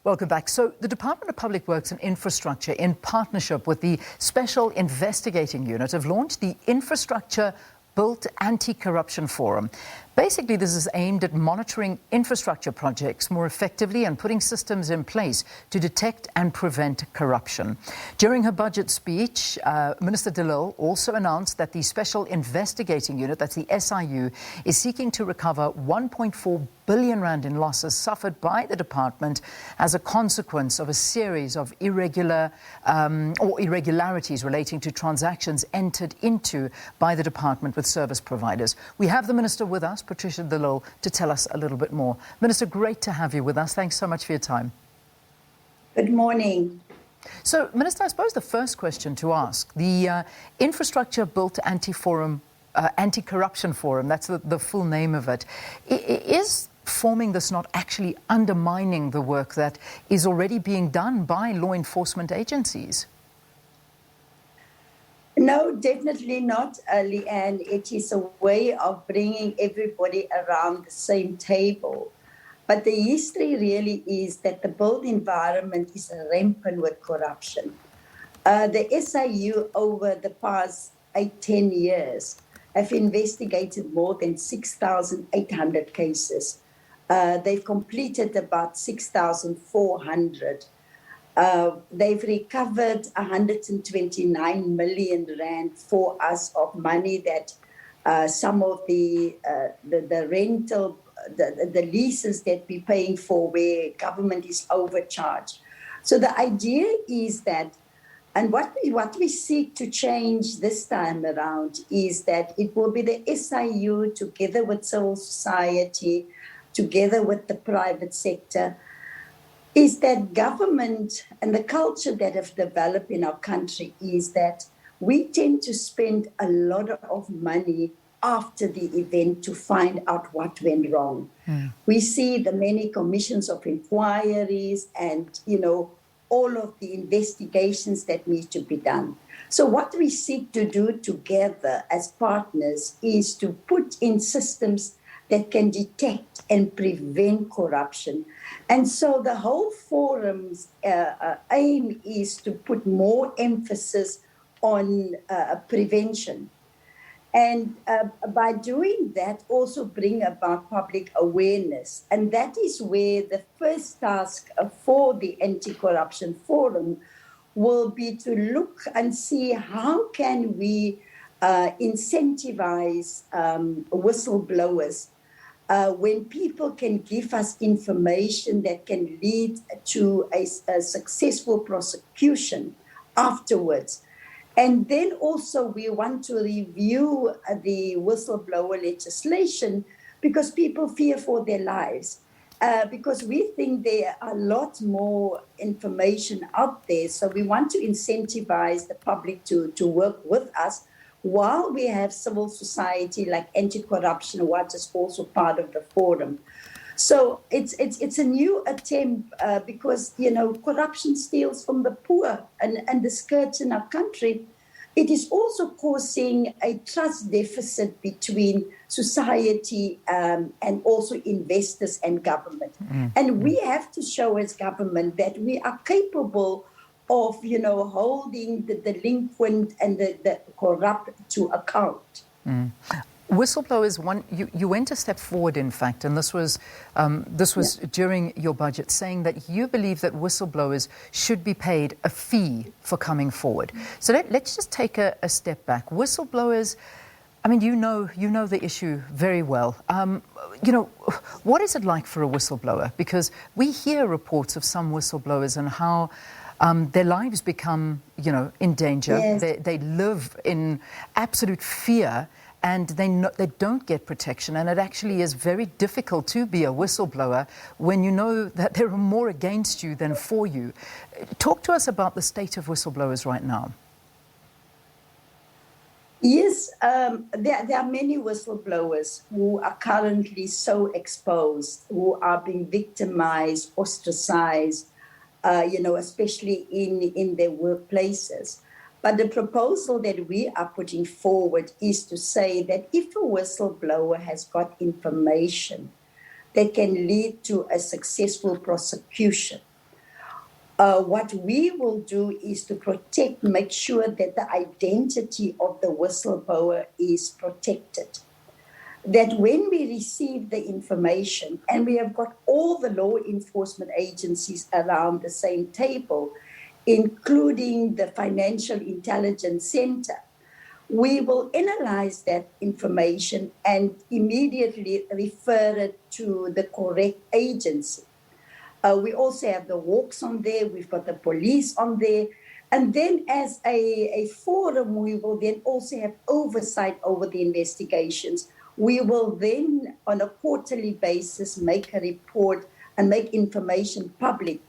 Welcome back. So the Department of Public Works and Infrastructure, in partnership with the Special Investigating Unit, have launched the Infrastructure Built Anti-Corruption Forum. Basically, this is aimed at monitoring infrastructure projects more effectively and putting systems in place to detect and prevent corruption. During her budget speech, Minister de Lille also announced that the Special Investigating Unit, that's the SIU, is seeking to recover 1.4 billion rand in losses suffered by the department as a consequence of a series of irregularities relating to transactions entered into by the department with service providers. We have the Minister with us, Patricia de Lille, to tell us a little bit more. Minister, great to have you with us. Thanks so much for your time. Good morning. So, Minister, I suppose the first question to ask, the Infrastructure Built Anti-Corruption Forum, that's the full name of it, is forming this not actually undermining the work that is already being done by law enforcement agencies? No, definitely not, Leanne. It is a way of bringing everybody around the same table. But the history really is that the built environment is rampant with corruption. The SIU over the past 10 years have investigated more than 6,800 cases. They've completed about 6,400. They've recovered 129 million rand for us of money that some of the rental, the leases that we're paying for where government is overcharged. So the idea is that, and what we seek to change this time around is that it will be the SIU together with civil society, together with the private sector, is that government and the culture that have developed in our country is that we tend to spend a lot of money after the event to find out what went wrong. We see the many commissions of inquiries and, all of the investigations that need to be done. So what we seek to do together as partners is to put in systems that can detect and prevent corruption. And so the whole forum's aim is to put more emphasis on prevention. And by doing that, also bring about public awareness. And that is where the first task for the Anti-Corruption Forum will be to look and see how can we incentivize whistleblowers when people can give us information that can lead to a successful prosecution afterwards. And then also we want to review the whistleblower legislation because people fear for their lives. Because we think there are a lot more information out there. So we want to incentivize the public to work with us while we have civil society like Anti-Corruption Watch is also part of the forum. So it's a new attempt because, corruption steals from the poor and the scourge in our country. It is also causing a trust deficit between society and also investors and government. And we have to show as government that we are capable of, holding the delinquent and the corrupt to account. Whistleblowers, you went a step forward, in fact, and this was during your budget, saying that you believe that whistleblowers should be paid a fee for coming forward. So let's just take a step back. Whistleblowers, I mean, you know the issue very well. What is it like for a whistleblower? Because we hear reports of some whistleblowers and how their lives become, in danger. Yes. They live in absolute fear. And they don't get protection. And it actually is very difficult to be a whistleblower when you know that there are more against you than for you. Talk to us about the state of whistleblowers right now. Yes, there are many whistleblowers who are currently so exposed, who are being victimized, ostracized, especially in their workplaces. But the proposal that we are putting forward is to say that if a whistleblower has got information that can lead to a successful prosecution, What we will do is to make sure that the identity of the whistleblower is protected. That when we receive the information, and we have got all the law enforcement agencies around the same table, including the Financial Intelligence Center, we will analyze that information and immediately refer it to the correct agency. We also have the Hawks on there, we've got the police on there. And then as a forum, we will then also have oversight over the investigations. We will then, on a quarterly basis, make a report and make information public.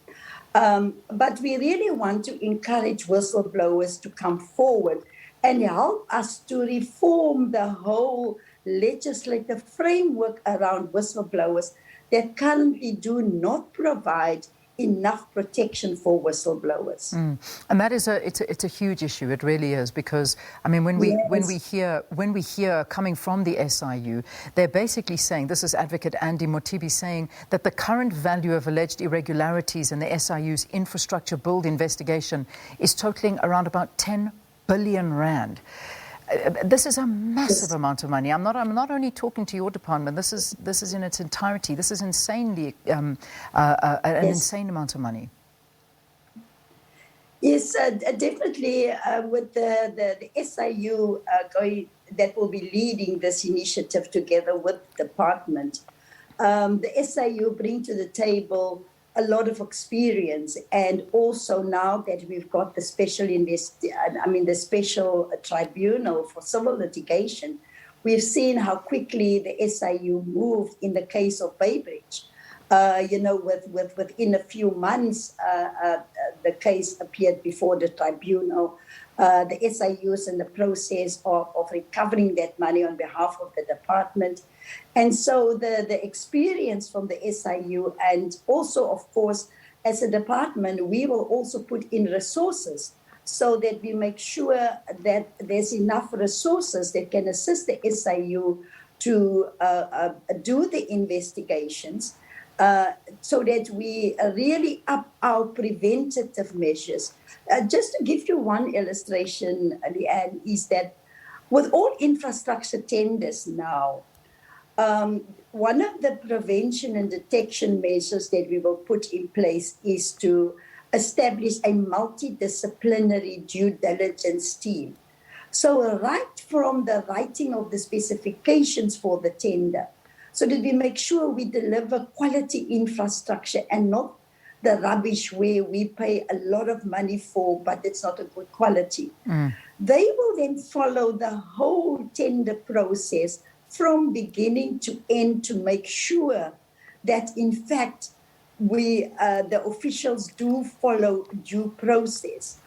But we really want to encourage whistleblowers to come forward and help us to reform the whole legislative framework around whistleblowers that currently do not provide enough protection for whistleblowers. And that is it's a huge issue. It really is, because I mean when we hear coming from the SIU, they're basically saying, this is Advocate Andy Motibi saying, that the current value of alleged irregularities in the SIU's infrastructure build investigation is totaling around about 10 billion rand. This is a massive amount of money. I'm not only talking to your department. This is in its entirety. This is insanely an insane amount of money. Yes, definitely. With the SIU that will be leading this initiative together with the department, the SIU bring to the table a lot of experience, and also now that we've got the special tribunal for civil litigation, we've seen how quickly the SIU moved in the case of Baybridge. Within a few months, the case appeared before the tribunal. The SIU is in the process of recovering that money on behalf of the department. And so the experience from the SIU, and also, of course, as a department, we will also put in resources so that we make sure that there's enough resources that can assist the SIU to do the investigations, so that we really up our preventative measures. Just to give you one illustration, Leanne, is that with all infrastructure tenders now, one of the prevention and detection measures that we will put in place is to establish a multidisciplinary due diligence team. So right from the writing of the specifications for the tender, so that we make sure we deliver quality infrastructure and not the rubbish where we pay a lot of money for, but it's not a good quality. They will then follow the whole tender process from beginning to end to make sure that, in fact, the officials do follow due process.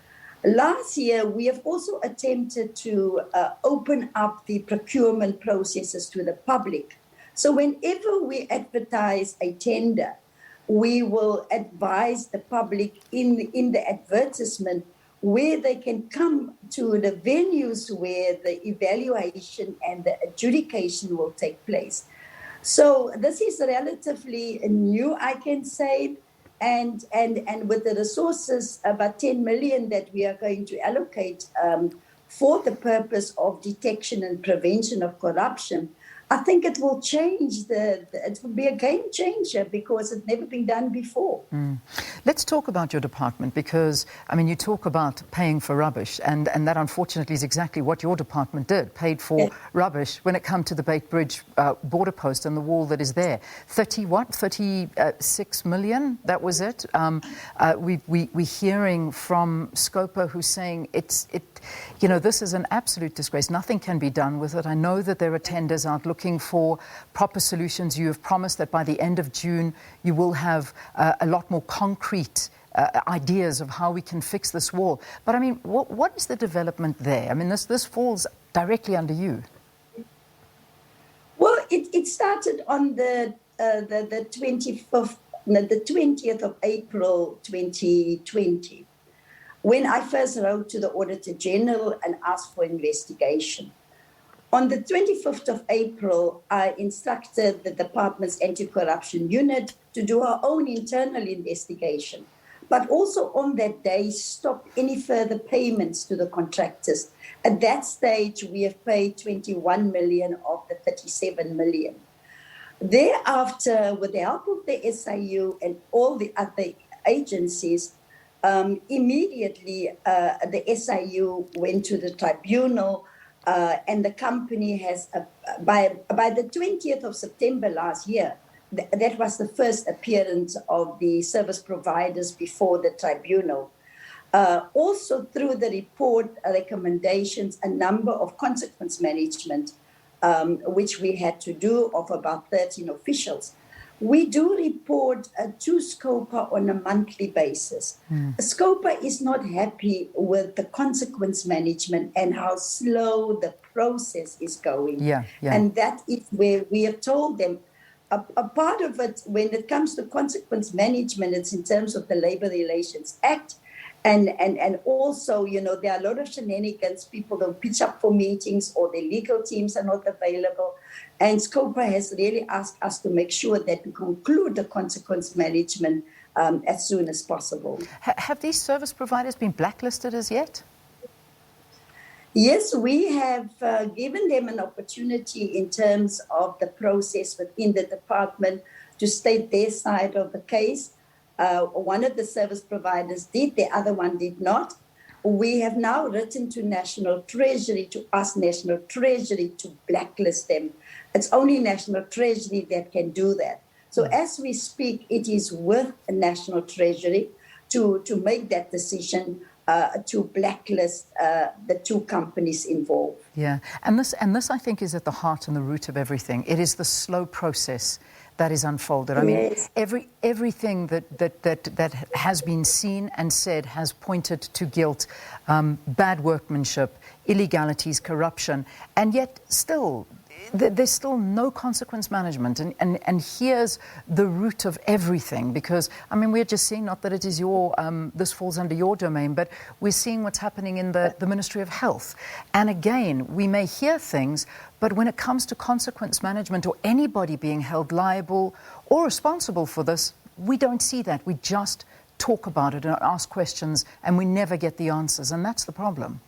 Last year, we have also attempted to open up the procurement processes to the public. So whenever we advertise a tender, we will advise the public in the advertisement where they can come to the venues where the evaluation and the adjudication will take place. So this is relatively new, I can say, and with the resources, about 10 million that we are going to allocate for the purpose of detection and prevention of corruption, I think it will change it will be a game changer, because it's never been done before. Let's talk about your department, because, I mean, you talk about paying for rubbish, and that unfortunately is exactly what your department did, paid for rubbish when it came to the Beitbridge border post and the wall that is there. 36 million, that was it. We're hearing from Scopa, who's saying this is an absolute disgrace. Nothing can be done with it. I know that there are tenders out looking for proper solutions. You have promised that by the end of June you will have a lot more concrete ideas of how we can fix this wall. But I mean, what is the development there? I mean, this falls directly under you. Well, it started on the 20th of April 2020. When I first wrote to the Auditor General and asked for investigation. On the 25th of April, I instructed the department's anti-corruption unit to do our own internal investigation. but also on that day stopped any further payments to the contractors. At that stage, we have paid 21 million of the 37 million. Thereafter, with the help of the SIU and all the other agencies, immediately the SIU went to the tribunal, and the company has, by the 20th of September last year, that was the first appearance of the service providers before the tribunal. Also, through the report recommendations, a number of consequence management, which we had to do, of about 13 officials. We do report to SCOPA on a monthly basis. SCOPA is not happy with the consequence management and how slow the process is going. And that is where we have told them, a part of it, when it comes to consequence management, it's in terms of the Labor Relations Act. And also, you know, there are a lot of shenanigans. People don't pitch up for meetings, or their legal teams are not available. And SCOPA has really asked us to make sure that we conclude the consequence management as soon as possible. Have these service providers been blacklisted as yet? Yes, we have given them an opportunity in terms of the process within the department to state their side of the case. One of the service providers did, the other one did not. We have now written to National Treasury to ask National Treasury to blacklist them. It's only National Treasury that can do that. So as we speak, it is with National Treasury to make that decision to blacklist the two companies involved. Yeah, and this I think is at the heart and the root of everything. It is the slow process that is unfolded. I mean, everything that has been seen and said has pointed to guilt, bad workmanship, illegalities, corruption, and yet still, there's still no consequence management. And here's the root of everything, because, I mean, we're just seeing, not that it is your, this falls under your domain, but we're seeing what's happening in the Ministry of Health. And again, we may hear things, but when it comes to consequence management or anybody being held liable or responsible for this, we don't see that. We just talk about it and ask questions, and we never get the answers, and that's the problem.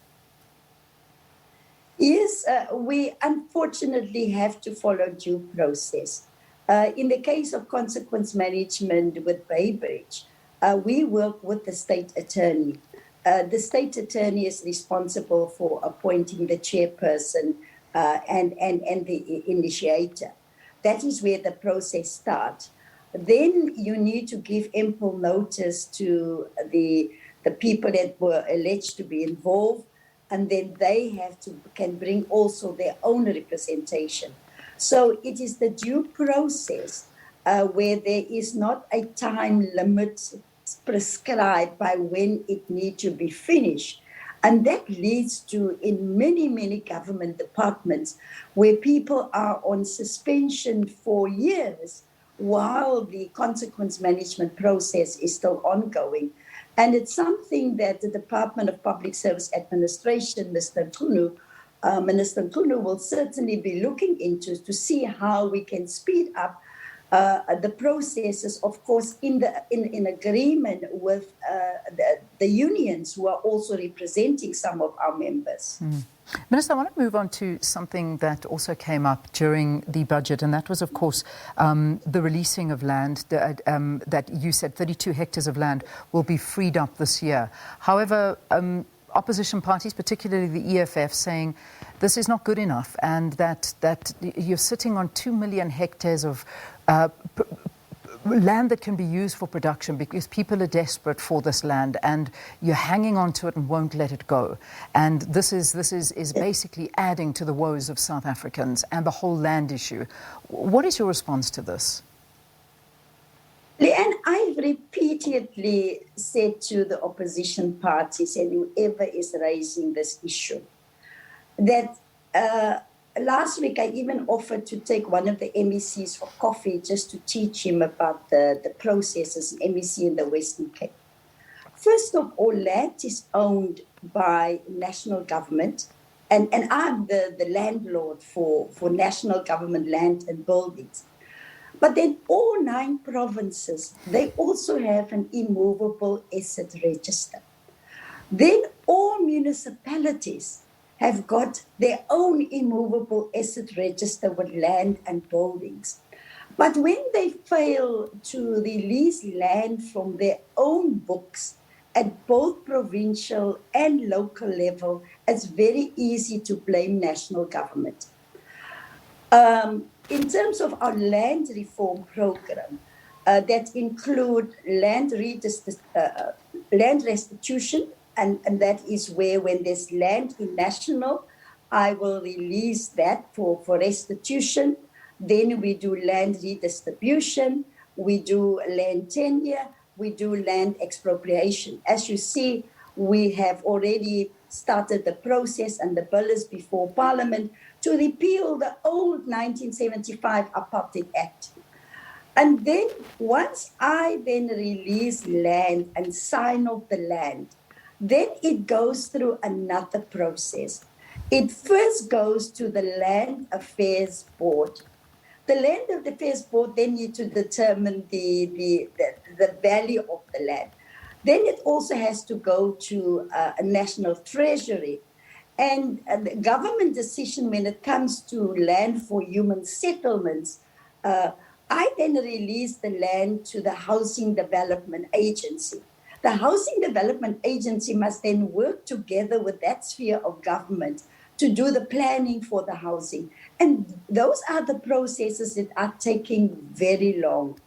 Yes, we unfortunately have to follow due process. In the case of consequence management with Baybridge, we work with the state attorney. The state attorney is responsible for appointing the chairperson and the initiator. That is where the process starts. Then you need to give ample notice to the people that were alleged to be involved, and then they can bring also their own representation. So it is the due process where there is not a time limit prescribed by when it needs to be finished. And that leads to, in many, many government departments, where people are on suspension for years while the consequence management process is still ongoing. And it's something that the Department of Public Service Administration, Minister Ntunu will certainly be looking into, to see how we can speed up the processes, of course, in agreement with the unions who are also representing some of our members. Minister, I want to move on to something that also came up during the budget, and that was, of course, the releasing of land that you said 32 hectares of land will be freed up this year. However, opposition parties, particularly the EFF, saying this is not good enough, and that you're sitting on 2 million hectares of land that can be used for production because people are desperate for this land, and you're hanging on to it and won't let it go. And this is basically adding to the woes of South Africans and the whole land issue. What is your response to this? Leanne, I've repeatedly said to the opposition parties and whoever is raising this issue that last week I even offered to take one of the MECs for coffee just to teach him about the processes, MEC in the Western Cape. First of all, land is owned by national government, and I'm the landlord for national government land and buildings. But then all 9 provinces, they also have an immovable asset register. Then all municipalities have got their own immovable asset register with land and buildings. But when they fail to release land from their own books at both provincial and local level, it's very easy to blame national government. In terms of our land reform program, that include land restitution, and that is where when there's land in national, I will release that for restitution. Then we do land redistribution, we do land tenure, we do land expropriation. As you see, we have already started the process, and the bill is before Parliament to repeal the old 1975 Apartheid Act. And then once I then release land and sign off the land, then it goes through another process. It first goes to the Land Affairs Board. The Land Affairs Board then need to determine the value of the land. Then it also has to go to a national treasury. And the government decision when it comes to land for human settlements, I then release the land to the Housing Development Agency. The Housing Development Agency must then work together with that sphere of government to do the planning for the housing. And those are the processes that are taking very long.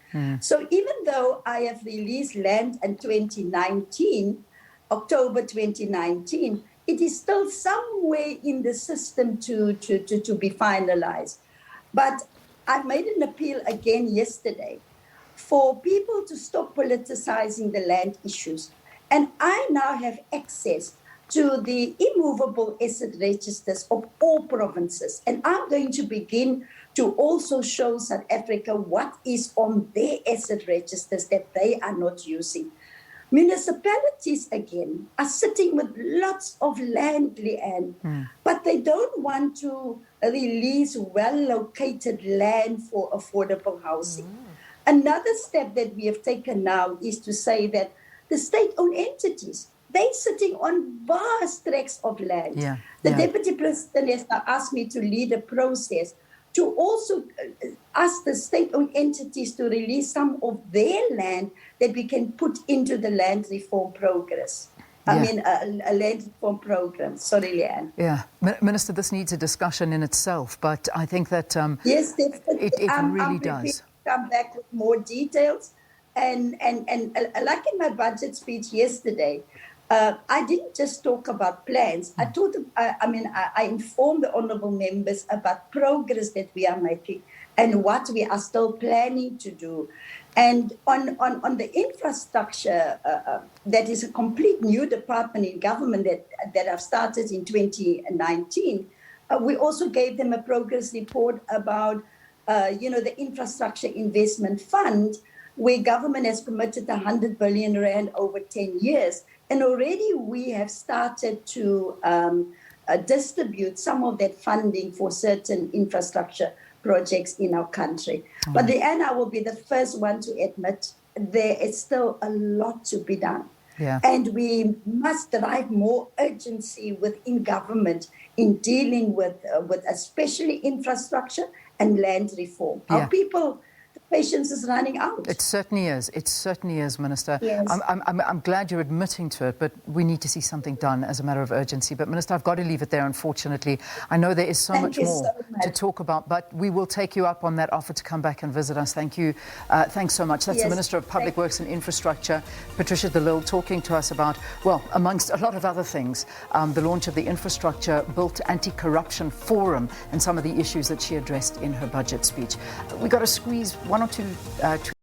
So even though I have released land in 2019, October 2019, it is still somewhere in the system to be finalized. But I made an appeal again yesterday for people to stop politicizing the land issues. And I now have access to the immovable asset registers of all provinces. And I'm going to begin to also show South Africa what is on their asset registers that they are not using. Municipalities, again, are sitting with lots of land, Leanne, but they don't want to release well-located land for affordable housing. Another step that we have taken now is to say that the state-owned entities, they're sitting on vast tracts of land. The Deputy President has now asked me to lead a process to also ask the state-owned entities to release some of their land that we can put into the land reform progress. I mean, a land reform program. Sorry, Leanne. Yeah. Minister, this needs a discussion in itself, but I think that yes, definitely. it really I'm does. To come back with more details. And like in my budget speech yesterday, I didn't just talk about plans. I informed the honourable members about progress that we are making and what we are still planning to do. And on the infrastructure, that is a complete new department in government that I've started in 2019. We also gave them a progress report about, the Infrastructure Investment Fund, where government has committed 100 billion rand over 10 years. And already we have started to distribute some of that funding for certain infrastructure projects in our country. But I will be the first one to admit there is still a lot to be done. And we must drive more urgency within government in dealing with especially infrastructure and land reform. Our people, the patience is running out. It certainly is. It certainly is, Minister. Yes. I'm glad you're admitting to it, but we need to see something done as a matter of urgency. But, Minister, I've got to leave it there, unfortunately. I know there is so much more to talk about, but we will take you up on that offer to come back and visit us. Thank you. Thanks so much. That's the Minister of Public Works and Infrastructure, Patricia de Lille, talking to us about, well, amongst a lot of other things, the launch of the Infrastructure Built Anti-Corruption Forum and some of the issues that she addressed in her budget speech. We've got to squeeze one or two